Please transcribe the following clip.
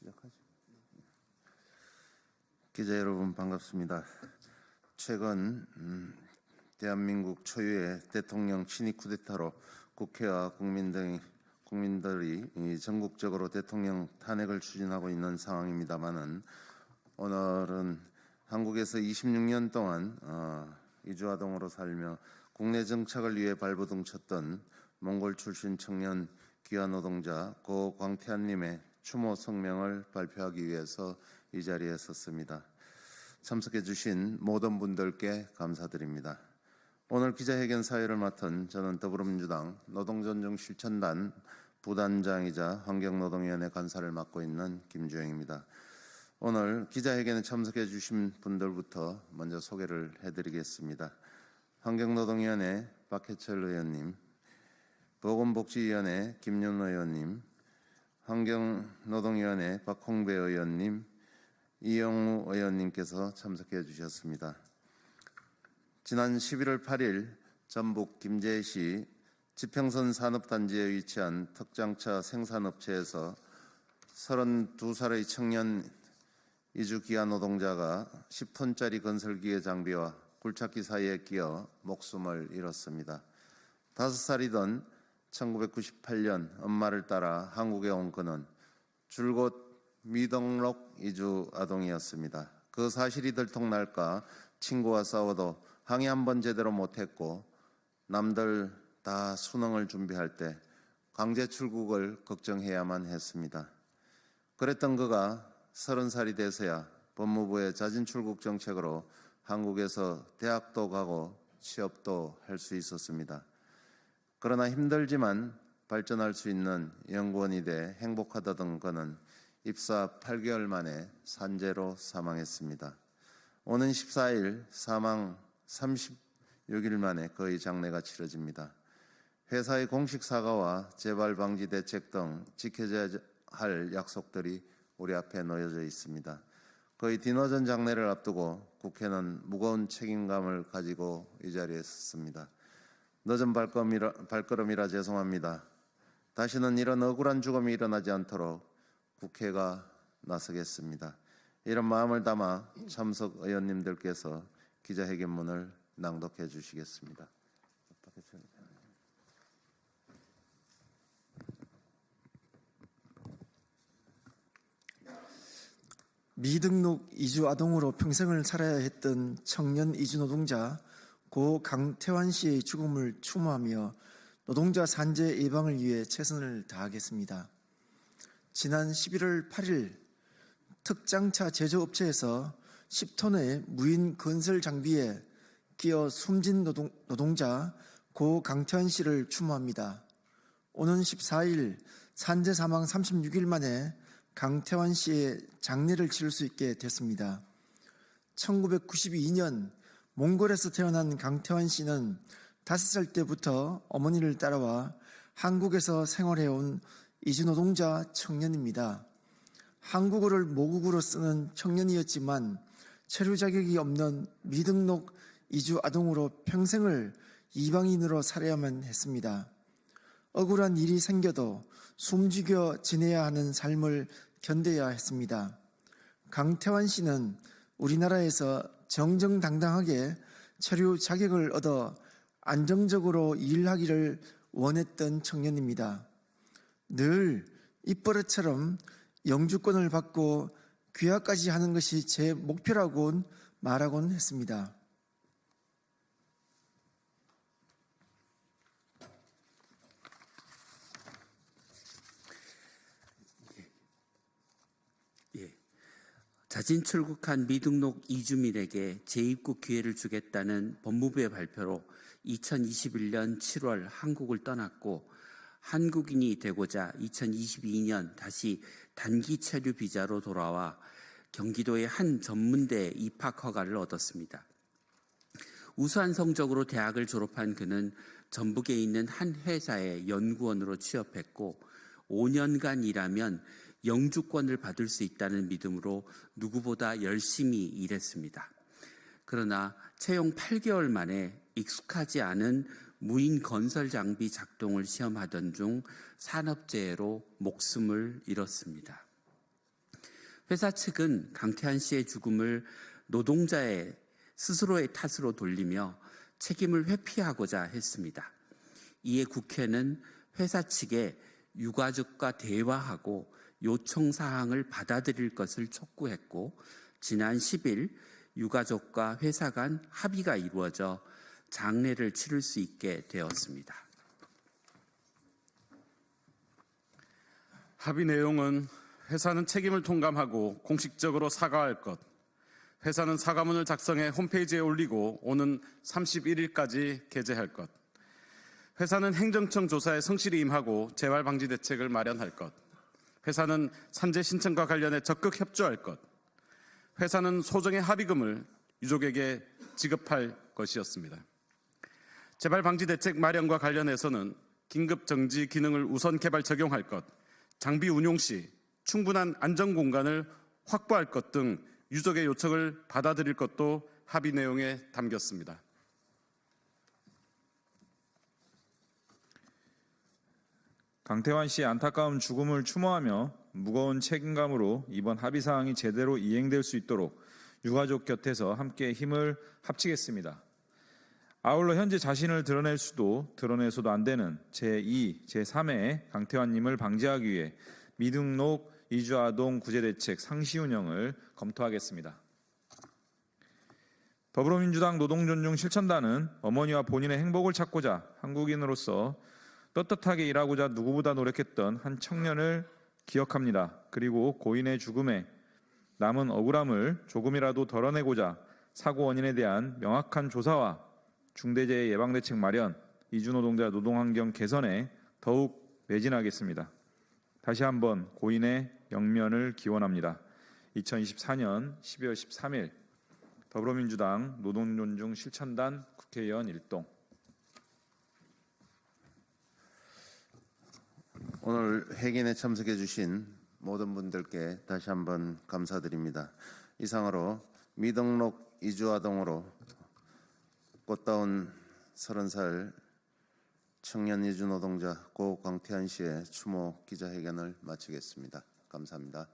시작하죠. 기자 여러분 반갑습니다. 최근 대한민국 초유의 대통령 친위 쿠데타로 국회와 국민들이 전국적으로 대통령 탄핵을 추진하고 있는 상황입니다만은 오늘은 한국에서 26년 동안 이주아동으로 살며 국내 정착을 위해 발버둥 쳤던 몽골 출신 청년 귀화 노동자 고 광태환님의 추모 성명을 발표하기 위해서 이 자리에 섰습니다. 참석해 주신 모든 분들께 감사드립니다. 오늘 기자회견 사회를 맡은 저는 더불어민주당 노동존중실천단 부단장이자 환경노동위원회 간사를 맡고 있는 김주영입니다. 오늘 기자회견에 참석해 주신 분들부터 먼저 소개를 해드리겠습니다. 환경노동위원회 박해철 의원님, 보건복지위원회 김윤호 의원님, 환경노동위원회 박홍배 의원님, 이영우 의원님께서 참석해 주셨습니다. 지난 11월 8일 전북 김제시 지평선 산업단지에 위치한 특장차 생산업체에서 32살의 청년 이주 귀화 노동자가 10톤짜리 건설기계 장비와 굴착기 사이에 끼어 목숨을 잃었습니다. 5살이던 1998년 엄마를 따라 한국에 온 그는 줄곧 미등록 이주 아동이었습니다. 그 사실이 들통날까 친구와 싸워도 항의 한 번 제대로 못했고 남들 다 수능을 준비할 때 강제 출국을 걱정해야만 했습니다. 그랬던 그가 30살이 돼서야 법무부의 자진 출국 정책으로 한국에서 대학도 가고 취업도 할 수 있었습니다. 그러나 힘들지만 발전할 수 있는 연구원이 돼 행복하다던 그는 입사 8개월 만에 산재로 사망했습니다. 오는 14일 사망 36일 만에 그의 장례가 치러집니다. 회사의 공식 사과와 재발 방지 대책 등 지켜져야 할 약속들이 우리 앞에 놓여져 있습니다. 그의 뒤늦은 장례를 앞두고 국회는 무거운 책임감을 가지고 이 자리에 섰습니다. 늦은 발걸음이라 죄송합니다. 다시는 이런 억울한 죽음이 일어나지 않도록 국회가 나서겠습니다. 이런 마음을 담아 참석 의원님들께서 기자회견문을 낭독해 주시겠습니다. 미등록 이주 아동으로 평생을 살아야 했던 청년 이주 노동자 고 강태환 씨의 죽음을 추모하며 노동자 산재 예방을 위해 최선을 다하겠습니다. 지난 11월 8일 특장차 제조업체에서 10톤의 무인 건설 장비에 끼어 숨진 노동자 고 강태환 씨를 추모합니다. 오는 14일 산재 사망 36일 만에 강태환 씨의 장례를 치를 수 있게 됐습니다. 1992년 몽골에서 태어난 강태환 씨는 5살 때부터 어머니를 따라와 한국에서 생활해온 이주노동자 청년입니다. 한국어를 모국어로 쓰는 청년이었지만 체류 자격이 없는 미등록 이주 아동으로 평생을 이방인으로 살아야만 했습니다. 억울한 일이 생겨도 숨죽여 지내야 하는 삶을 견뎌야 했습니다. 강태환 씨는 우리나라에서 정정당당하게 체류 자격을 얻어 안정적으로 일하기를 원했던 청년입니다. 늘 입버릇처럼 영주권을 받고 귀화까지 하는 것이 제 목표라고 말하곤 했습니다. 자진 출국한 미등록 이주민에게 재입국 기회를 주겠다는 법무부의 발표로 2021년 7월 한국을 떠났고 한국인이 되고자 2022년 다시 단기 체류 비자로 돌아와 경기도의 한 전문대에 입학 허가를 얻었습니다. 우수한 성적으로 대학을 졸업한 그는 전북에 있는 한 회사의 연구원으로 취업했고 5년간 일하면 영주권을 받을 수 있다는 믿음으로 누구보다 열심히 일했습니다. 그러나 채용 8개월 만에 익숙하지 않은 무인 건설 장비 작동을 시험하던 중 산업재해로 목숨을 잃었습니다. 회사 측은 강태환 씨의 죽음을 노동자의 스스로의 탓으로 돌리며 책임을 회피하고자 했습니다. 이에 국회는 회사 측에 유가족과 대화하고 요청 사항을 받아들일 것을 촉구했고, 지난 10일 유가족과 회사 간 합의가 이루어져 장례를 치를 수 있게 되었습니다. 합의 내용은 회사는 책임을 통감하고 공식적으로 사과할 것, 회사는 사과문을 작성해 홈페이지에 올리고 오는 31일까지 게재할 것, 회사는 행정청 조사에 성실히 임하고 재발 방지 대책을 마련할 것, 회사는 산재 신청과 관련해 적극 협조할 것, 회사는 소정의 합의금을 유족에게 지급할 것이었습니다. 재발 방지 대책 마련과 관련해서는 긴급 정지 기능을 우선 개발 적용할 것, 장비 운용 시 충분한 안전 공간을 확보할 것 등 유족의 요청을 받아들일 것도 합의 내용에 담겼습니다. 강태환 씨의 안타까운 죽음을 추모하며 무거운 책임감으로 이번 합의 사항이 제대로 이행될 수 있도록 유가족 곁에서 함께 힘을 합치겠습니다. 아울러 현재 자신을 드러낼 수도 드러내서도 안 되는 제2, 제3의 강태환님을 방지하기 위해 미등록 이주아동 구제대책 상시 운영을 검토하겠습니다. 더불어민주당 노동존중 실천단은 어머니와 본인의 행복을 찾고자 한국인으로서 떳떳하게 일하고자 누구보다 노력했던 한 청년을 기억합니다. 그리고 고인의 죽음에 남은 억울함을 조금이라도 덜어내고자 사고 원인에 대한 명확한 조사와 중대재해 예방대책 마련, 이주노동자 노동환경 개선에 더욱 매진하겠습니다. 다시 한번 고인의 영면을 기원합니다. 2024년 12월 13일 더불어민주당 노동존중 실천단 국회의원 일동. 오늘 회견에 참석해 주신 모든 분들께 다시 한번 감사드립니다. 이상으로 미등록 이주아동으로 꽃다운 30살 청년 이주노동자 고 강태환 씨의 추모 기자회견을 마치겠습니다. 감사합니다.